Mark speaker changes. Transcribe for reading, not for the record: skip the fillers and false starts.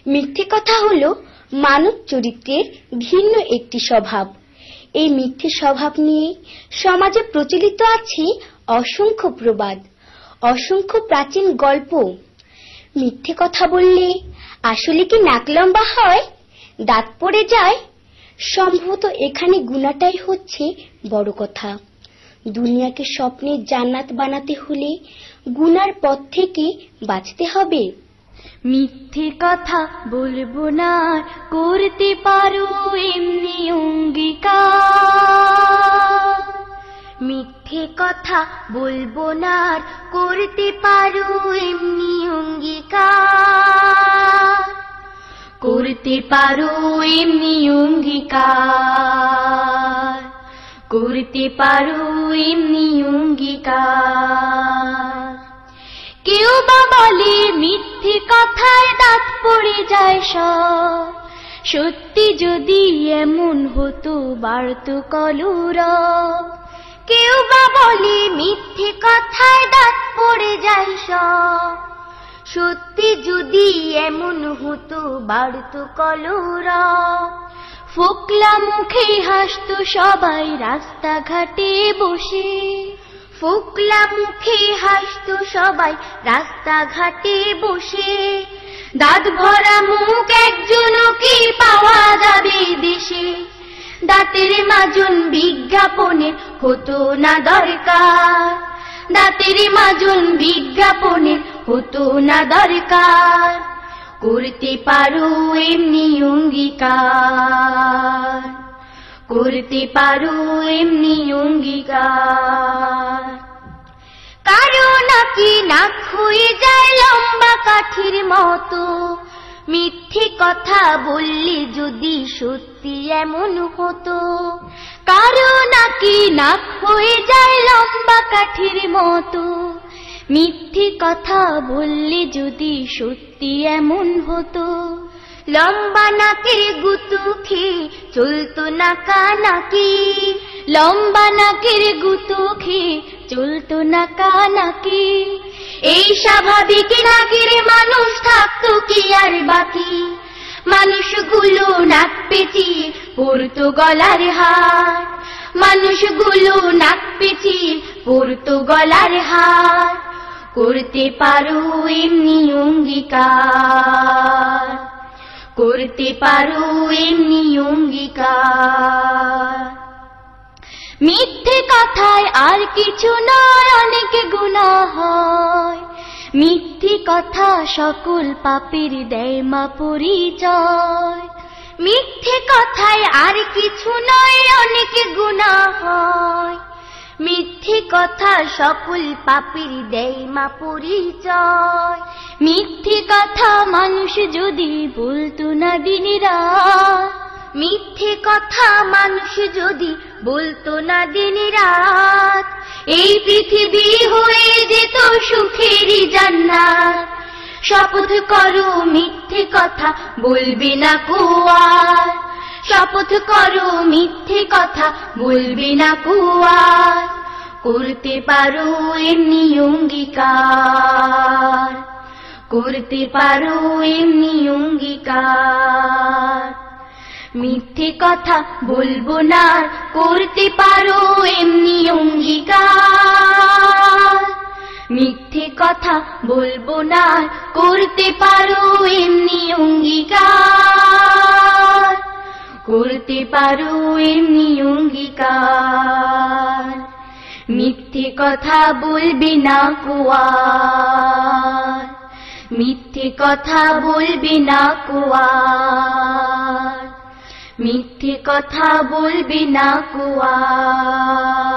Speaker 1: মিথ্যে কথা হলো মানব চরিত্রের ভিন্ন একটি স্বভাব। এই মিথ্যে স্বভাব নিয়ে সমাজে প্রচলিত আছে অসংখ্য প্রবাদ, অসংখ্য প্রাচীন গল্প। মিথ্যে কথা বললে আসলে কি নাক লম্বা হয়, দাঁত পড়ে যায়? সম্ভবত এখানে গুনাহটাই হচ্ছে বড় কথা। দুনিয়াকে স্বপ্নের জান্নাত বানাতে হলে গুনার পথ থেকে বাঁচতে হবে।
Speaker 2: মিথ্যে কথা বলবো না, করতে পারো এমনি অঙ্গীকার। মিথ্যে কথা বলবো না, করতে পারো এমনি অঙ্গীকার। করতে পারো এমনি অঙ্গীকার। করতে পারো এমনি অঙ্গীকার। কেউ বা বলে মিথ্যে কথায় দাঁত পড়ে যায় সব, সত্যি যদি এমন হতো বাড়তো কলরব। কেউ বা বলে মিথ্যে কথায় দাঁত পড়ে যায় সব, সত্যি যদি এমন হতো বাড়তো কলরব। ফোকলা মুখে হাসতো সবাই রাস্তাঘাটে বসে, ফোকলা মুখে হাসতো সবাই রাস্তাঘাটে বসে। দাঁত ভরা মুখ একজনও কি পাওয়া যাবে দেশে? দাঁতের মাজন বিজ্ঞাপনের হতো না দরকার, দাঁতের মাজন বিজ্ঞাপনের হতো না দরকার। করতে পারো এমনি অঙ্গীকার। করতে পারো এমনি অঙ্গীকার। কারো নাকি নাক হয়ে যায় লম্বা কাঠির মতো, মিথ্যে কথা বললে যদি সত্যি এমন হতো। কারো নাকি নাক হয়ে যায় লম্বা কাঠির মতো, মিথ্যে কথা বললে যদি সত্যি এমন হতো। লম্বা নাকের গুতু খেয়ে চলতো নাকানাকি, লম্বা নাকের গুতু খেয়ে চলতো নাকানাকি। এই স্বাভাবিক নাকের মানুষ থাকতো কি আর বাকি? মানুষগুলো নাক পেঁচিয়ে পরতো গলার হার, মানুষগুলো নাক পেঁচিয়ে পরতো গলার হার। করতে পারো এমনি অঙ্গীকার। করতে পারো এমনি অঙ্গীকার। মিথ্যে কথায় আর কিছু নয়, অনেক গুনাহ হয়। মিথ্যে কথা সকল পাপের দেয় মা পরিচয়। মিথ্যে কথায় আর কিছু নয়, অনেক গুনাহ হয়। মিথ্যে কথা সকল পাপের দেয় মা পরিচয়। মিথ্যে কথা মানুষ যদি বলতো না দিন রাত, মিথ্যে কথা মানুষ যদি বলতো না দিন রাত, এই পৃথিবী হয়ে যেত সুখেরই জান্নাত। শপথ করো মিথ্যে কথা বলবে না কো আর, শপথ করো মিথ্যে কথা বলবে না কো আর। করতে পারো এমনি অঙ্গীকার। করতে পারো এমনি অঙ্গীকার। মিথ্যে কথা বলবো না, করতে পারো এমনি অঙ্গীকার। মিথ্যে কথা বলবো না, করতে পারো এমনি অঙ্গীকার। করতে পারো এমনি অঙ্গীকার। মিথ্যে কথা বলবে না কো আর, মিথ্যে কথা বলবে না কো আর। মিথ্যে কথা বলবে না কো আর।